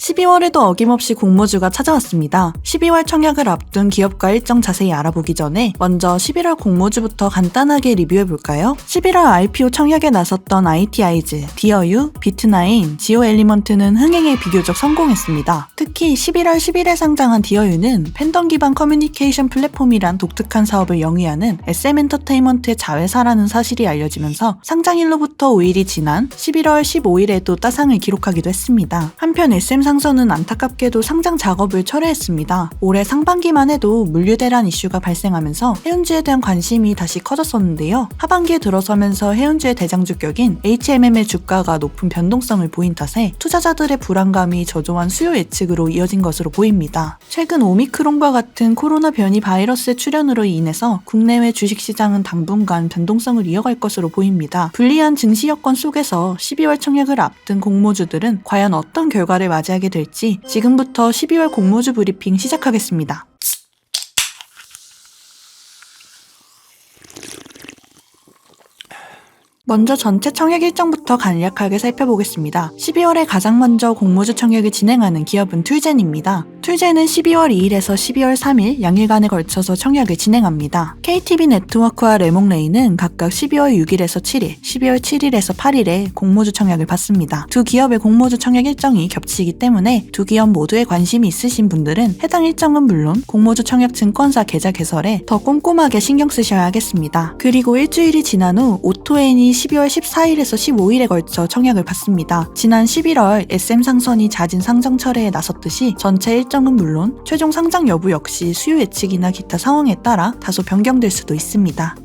12월에도 어김없이 공모주가 찾아왔습니다. 12월 청약을 앞둔 기업가 일정 자세히 알아보기 전에 먼저 11월 공모주부터 간단하게 리뷰해볼까요? 11월 IPO 청약에 나섰던 ITI즈, 디어유, 비트나인, 지오엘리먼트는 흥행에 비교적 성공했습니다. 특히 11월 10일에 상장한 디어유는 팬덤 기반 커뮤니케이션 플랫폼이란 독특한 사업을 영위하는 SM엔터테인먼트의 자회사라는 사실이 알려지면서 상장일로부터 5일이 지난 11월 15일에도 따상을 기록하기도 했습니다. 한편 SM상선은 안타깝게도 상장 작업을 철회했습니다. 올해 상반기만 해도 물류대란 이슈가 발생하면서 해운주에 대한 관심이 다시 커졌었는데요. 하반기에 들어서면서 해운주의 대장주격인 HMM의 주가가 높은 변동성을 보인 탓에 투자자들의 불안감이 저조한 수요 예측으로 이어진 것으로 보입니다. 최근 오미크론과 같은 코로나 변이 바이러스의 출현으로 인해서 국내외 주식시장은 당분간 변동성을 이어갈 것으로 보입니다. 불리한 증시 여건 속에서 12월 청약을 앞둔 공모주들은 과연 어떤 결과를 맞이하게 될지 지금부터 12월 공모주 브리핑 시작하겠습니다. 먼저 전체 청약 일정부터 간략하게 살펴보겠습니다. 12월에 가장 먼저 공모주 청약을 진행하는 기업은 툴젠입니다. 툴젠은 12월 2일에서 12월 3일 양일간에 걸쳐서 청약을 진행합니다. KTB 네트워크와 레몽레이는 각각 12월 6일에서 7일, 12월 7일에서 8일에 공모주 청약을 받습니다. 두 기업의 공모주 청약 일정이 겹치기 때문에 두 기업 모두에 관심이 있으신 분들은 해당 일정은 물론 공모주 청약 증권사 계좌 개설에 더 꼼꼼하게 신경 쓰셔야 하겠습니다. 그리고 일주일이 지난 후 오토엔이 12월 14일에서 15일에 걸쳐 청약을 받습니다. 지난 11월 SM상선이 잦은 상장 철회에 나섰듯이 전체 일정은 물론 최종 상장 여부 역시 수요 예측이나 기타 상황에 따라 다소 변경될 수도 있습니다.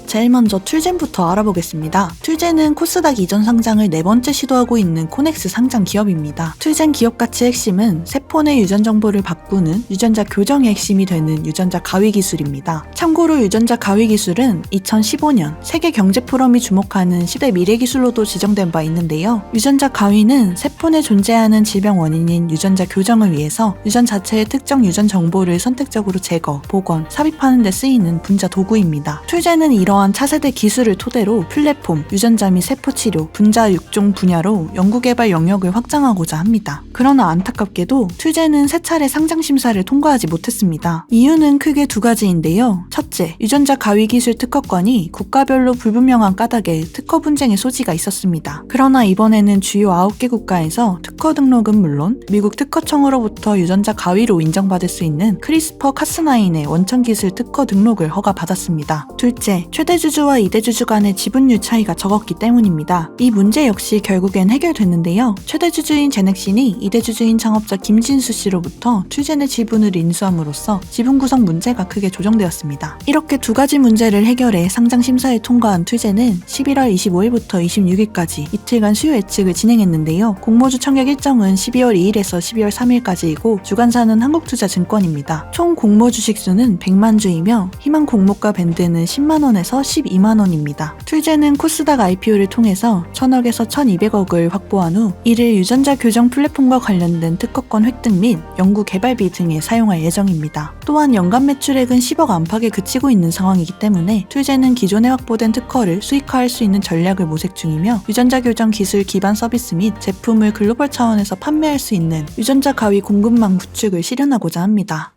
제일 먼저 툴젠부터 알아보겠습니다. 툴젠은 코스닥 이전 상장을 4번째 시도하고 있는 코넥스 상장 기업입니다. 툴젠 기업 가치 핵심은 세폰의 유전 정보를 바꾸는 유전자 교정의 핵심이 되는 유전자 가위 기술입니다. 참고로 유전자 가위 기술은 2015년 세계 경제 포럼이 주목하는 10대 미래 기술로도 지정된 바 있는데요. 유전자 가위는 세폰에 존재하는 질병 원인인 유전자 교정을 위해서 유전 자체의 특정 유전 정보를 선택적으로 제거, 복원, 삽입하는 데 쓰이는 분자 도구입니다. 툴젠은 이러한 차세대 기술을 토대로 플랫폼, 유전자 및 세포치료, 분자 6종 분야로 연구개발 영역을 확장하고자 합니다. 그러나 안타깝게도 툴젠은 3차례 상장 심사를 통과하지 못했습니다. 이유는 크게 두 가지인데요. 첫째, 유전자 가위 기술 특허권이 국가별로 불분명한 까닭에 특허 분쟁의 소지가 있었습니다. 그러나 이번에는 주요 9개 국가에서 특허 등록은 물론 미국 특허청으로부터 유전자 가위로 인정받을 수 있는 크리스퍼 카스9의 원천 기술 특허 등록을 허가받았습니다. 둘째, 최대주주와 이대주주 간의 지분율 차이가 적었기 때문입니다. 이 문제 역시 결국엔 해결됐는데요. 최대주주인 제넥신이 이대주주인 창업자 김진수 씨로부터 툴젠의 지분을 인수함으로써 지분 구성 문제가 크게 조정되었습니다. 이렇게 두 가지 문제를 해결해 상장 심사에 통과한 툴젠은 11월 25일부터 26일까지 이틀간 수요 예측을 진행했는데요. 공모주 청약 일정은 12월 2일에서 12월 3일까지이고 주관사는 한국투자증권입니다. 총 공모 주식 수는 100만 주이며 희망 공모가 밴드는 10만 원에서 12만원입니다. 툴젠은 코스닥 IPO를 통해서 1000억에서 1200억을 확보한 후 이를 유전자 교정 플랫폼과 관련된 특허권 획득 및 연구 개발비 등에 사용할 예정입니다. 또한 연간 매출액은 10억 안팎에 그치고 있는 상황이기 때문에 툴젠은 기존에 확보된 특허를 수익화할 수 있는 전략을 모색 중이며 유전자 교정 기술 기반 서비스 및 제품을 글로벌 차원에서 판매할 수 있는 유전자 가위 공급망 구축을 실현하고자 합니다.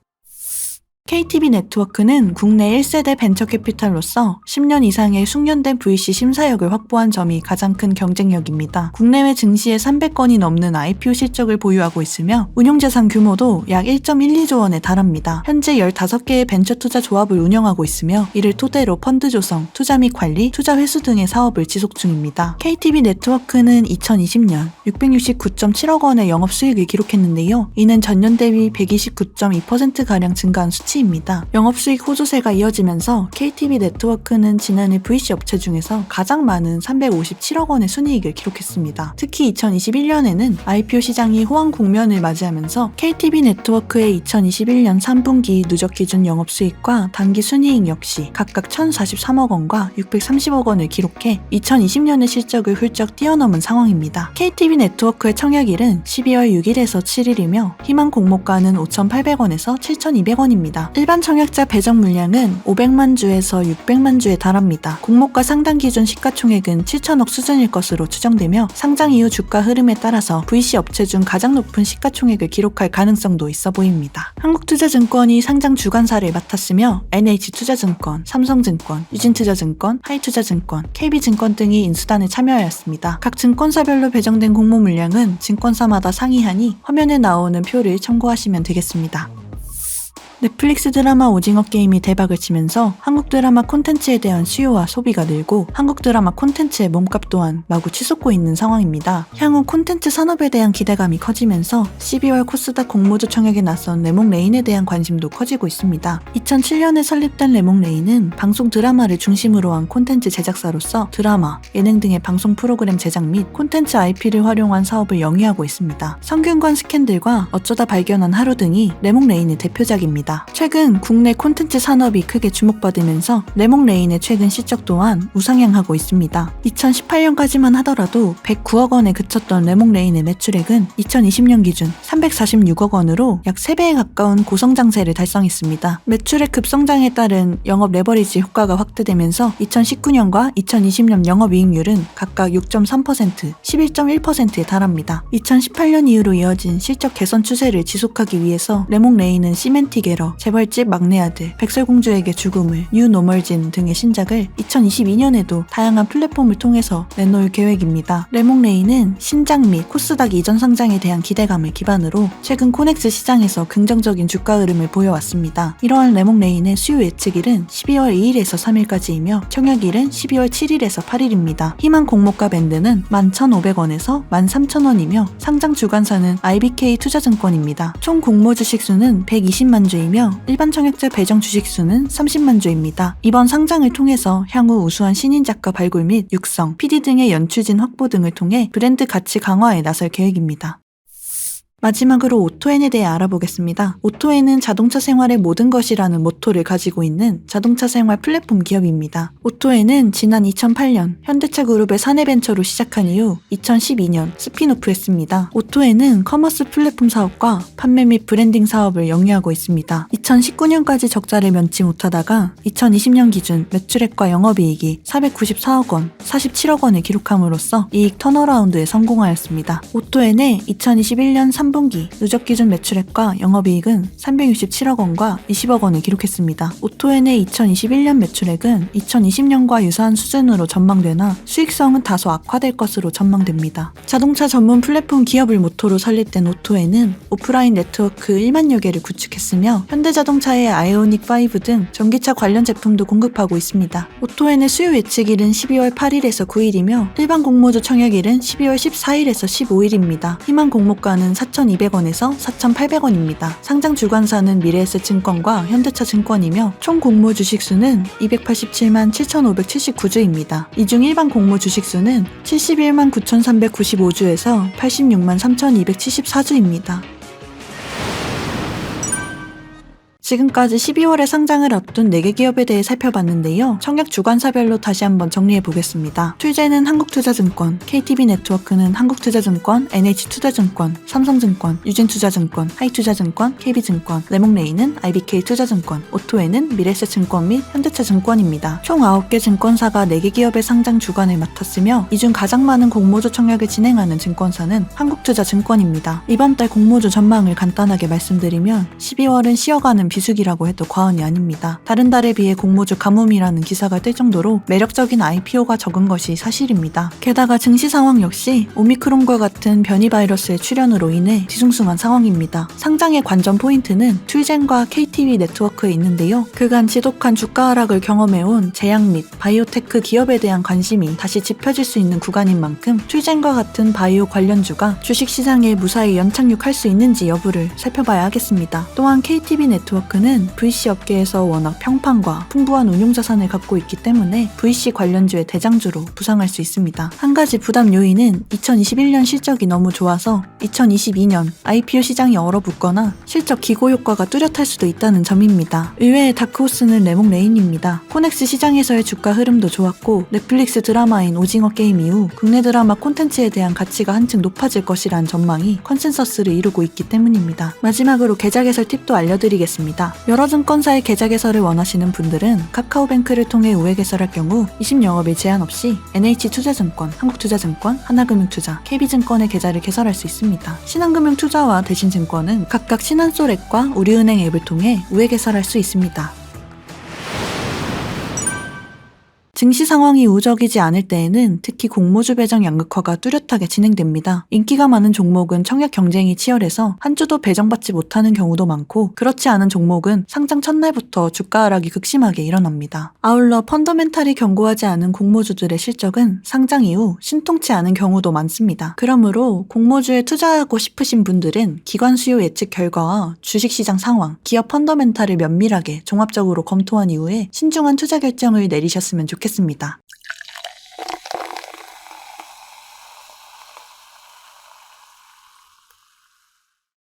KTB 네트워크는 국내 1세대 벤처캐피탈로서 10년 이상의 숙련된 VC 심사력을 확보한 점이 가장 큰 경쟁력입니다. 국내외 증시에 300건이 넘는 IPO 실적을 보유하고 있으며 운용자산 규모도 약 1.12조 원에 달합니다. 현재 15개의 벤처 투자 조합을 운영하고 있으며 이를 토대로 펀드 조성, 투자 및 관리, 투자 회수 등의 사업을 지속 중입니다. KTB 네트워크는 2020년 669.7억 원의 영업수익을 기록했는데요. 이는 전년 대비 129.2%가량 증가한 수치 입니다. 영업수익 호조세가 이어지면서 KTB 네트워크는 지난해 VC 업체 중에서 가장 많은 357억 원의 순이익을 기록했습니다. 특히 2021년에는 IPO 시장이 호황 국면을 맞이하면서 KTB 네트워크의 2021년 3분기 누적 기준 영업수익과 단기 순이익 역시 각각 1,043억 원과 630억 원을 기록해 2020년의 실적을 훌쩍 뛰어넘은 상황입니다. KTB 네트워크의 청약일은 12월 6일에서 7일이며 희망 공모가는 5,800원에서 7,200원입니다. 있습니다. 일반 청약자 배정 물량은 500만 주에서 600만 주에 달합니다. 공모가 상단 기준 시가총액은 7천억 수준일 것으로 추정되며 상장 이후 주가 흐름에 따라서 VC 업체 중 가장 높은 시가총액을 기록할 가능성도 있어 보입니다. 한국투자증권이 상장 주관사를 맡았으며 NH투자증권, 삼성증권, 유진투자증권, 하이투자증권, KB증권 등이 인수단에 참여하였습니다. 각 증권사별로 배정된 공모 물량은 증권사마다 상이하니 화면에 나오는 표를 참고하시면 되겠습니다. 넷플릭스 드라마 오징어 게임이 대박을 치면서 한국 드라마 콘텐츠에 대한 수요와 소비가 늘고 한국 드라마 콘텐츠의 몸값 또한 마구 치솟고 있는 상황입니다. 향후 콘텐츠 산업에 대한 기대감이 커지면서 12월 코스닥 공모주 청약에 나선 레몽레인에 대한 관심도 커지고 있습니다. 2007년에 설립된 레몽레인은 방송 드라마를 중심으로 한 콘텐츠 제작사로서 드라마, 예능 등의 방송 프로그램 제작 및 콘텐츠 IP를 활용한 사업을 영위하고 있습니다. 성균관 스캔들과 어쩌다 발견한 하루 등이 레몽레인의 대표작입니다. 최근 국내 콘텐츠 산업이 크게 주목받으면서 레몽레인의 최근 실적 또한 우상향하고 있습니다. 2018년까지만 하더라도 109억 원에 그쳤던 레몽레인의 매출액은 2020년 기준 346억 원으로 약 3배에 가까운 고성장세를 달성했습니다. 매출액 급성장에 따른 영업 레버리지 효과가 확대되면서 2019년과 2020년 영업이익률은 각각 6.3%, 11.1%에 달합니다. 2018년 이후로 이어진 실적 개선 추세를 지속하기 위해서 레몽레인은 시멘티게러, 재벌집 막내 아들, 백설공주에게 죽음을, 뉴노멀진 등의 신작을 2022년에도 다양한 플랫폼을 통해서 내놓을 계획입니다. 레몽레인은 신작 및 코스닥 이전 상장에 대한 기대감을 기반으로 최근 코넥스 시장에서 긍정적인 주가 흐름을 보여왔습니다. 이러한 레몽레인의 수요 예측일은 12월 2일에서 3일까지이며 청약일은 12월 7일에서 8일입니다. 희망 공모가 밴드는 11,500원에서 13,000원이며 상장 주관사는 IBK 투자증권입니다. 총 공모 주식 수는 120만 주이며 일반 청약자 배정 주식 수는 30만 주입니다. 이번 상장을 통해서 향후 우수한 신인 작가 발굴 및 육성, PD 등의 연출진 확보 등을 통해 브랜드 가치 강화에 나설 계획입니다. 마지막으로 오토엔에 대해 알아보겠습니다. 오토엔은 자동차 생활의 모든 것이라는 모토를 가지고 있는 자동차 생활 플랫폼 기업입니다. 오토엔은 지난 2008년 현대차 그룹의 사내벤처로 시작한 이후 2012년 스핀오프했습니다. 오토엔은 커머스 플랫폼 사업과 판매 및 브랜딩 사업을 영위하고 있습니다. 2019년까지 적자를 면치 못하다가 2020년 기준 매출액과 영업이익이 494억 원, 47억 원을 기록함으로써 이익 턴어라운드에 성공하였습니다. 오토엔의 2021년 3분기 누적 기준 매출액과 영업이익은 367억 원과 20억 원을 기록했습니다. 오토엔의 2021년 매출액은 2020년과 유사한 수준으로 전망되나 수익성은 다소 악화될 것으로 전망됩니다. 자동차 전문 플랫폼 기업을 모토로 설립된 오토엔은 오프라인 네트워크 1만여 개를 구축했으며 현대자동차의 아이오닉5 등 전기차 관련 제품도 공급하고 있습니다. 오토엔의 수요 예측일은 12월 8일에서 9일이며 일반 공모주 청약일은 12월 14일에서 15일입니다. 희망 공모가는 4,200원에서 4,800원입니다. 상장 주관사는 미래에셋증권과 현대차증권이며 총 공모 주식수는 287만 7,579주입니다. 이 중 일반 공모 주식수는 71만 9,395주에서 86만 3,274주입니다. 지금까지 12월에 상장을 앞둔 4개 기업에 대해 살펴봤는데요. 청약 주관사별로 다시 한번 정리해보겠습니다. 툴제는 한국투자증권, KTB네트워크는 한국투자증권, NH투자증권, 삼성증권, 유진투자증권, 하이투자증권, KB증권, 레몽레인은 IBK투자증권, 오토엔은 미래에셋증권 및 현대차증권입니다. 총 9개 증권사가 4개 기업의 상장 주관을 맡았으며 이 중 가장 많은 공모주 청약을 진행하는 증권사는 한국투자증권입니다. 이번 달 공모주 전망을 간단하게 말씀드리면 12월은 쉬어가는 비수기라고 해도 과언이 아닙니다. 다른 달에 비해 공모주 가뭄이라는 기사가 뜰 정도로 매력적인 IPO가 적은 것이 사실입니다. 게다가 증시 상황 역시 오미크론과 같은 변이 바이러스의 출현으로 인해 뒤숭숭한 상황입니다. 상장의 관전 포인트는 툴젠과 KTB 네트워크에 있는데요. 그간 지독한 주가 하락을 경험해온 제약 및 바이오테크 기업에 대한 관심이 다시 짚혀질 수 있는 구간인 만큼 툴젠과 같은 바이오 관련주가 주식시장에 무사히 연착륙할 수 있는지 여부를 살펴봐야 하겠습니다. 또한 KTB 네트워크는 VC 업계에서 워낙 평판과 풍부한 운용자산을 갖고 있기 때문에 VC 관련주의 대장주로 부상할 수 있습니다. 한 가지 부담 요인은 2021년 실적이 너무 좋아서 2022년 IPO 시장이 얼어붙거나 실적 기고 효과가 뚜렷할 수도 있다는 점입니다. 의외의 다크호스는 레몽레인입니다. 코넥스 시장에서의 주가 흐름도 좋았고 넷플릭스 드라마인 오징어 게임 이후 국내 드라마 콘텐츠에 대한 가치가 한층 높아질 것이란 전망이 컨센서스를 이루고 있기 때문입니다. 마지막으로 계좌 개설 팁도 알려드리겠습니다. 있습니다. 여러 증권사의 계좌 개설을 원하시는 분들은 카카오뱅크를 통해 우회 개설할 경우 20영업일 제한 없이 NH투자증권, 한국투자증권, 하나금융투자, KB증권의 계좌를 개설할 수 있습니다. 신한금융투자와 대신증권은 각각 신한솔 앱과 우리은행 앱을 통해 우회 개설할 수 있습니다. 증시 상황이 우적이지 않을 때에는 특히 공모주 배정 양극화가 뚜렷하게 진행됩니다. 인기가 많은 종목은 청약 경쟁이 치열해서 한 주도 배정받지 못하는 경우도 많고, 그렇지 않은 종목은 상장 첫날부터 주가 하락이 극심하게 일어납니다. 아울러 펀더멘탈이 견고하지 않은 공모주들의 실적은 상장 이후 신통치 않은 경우도 많습니다. 그러므로 공모주에 투자하고 싶으신 분들은 기관 수요 예측 결과와 주식시장 상황, 기업 펀더멘탈을 면밀하게 종합적으로 검토한 이후에 신중한 투자 결정을 내리셨으면 좋겠습니다.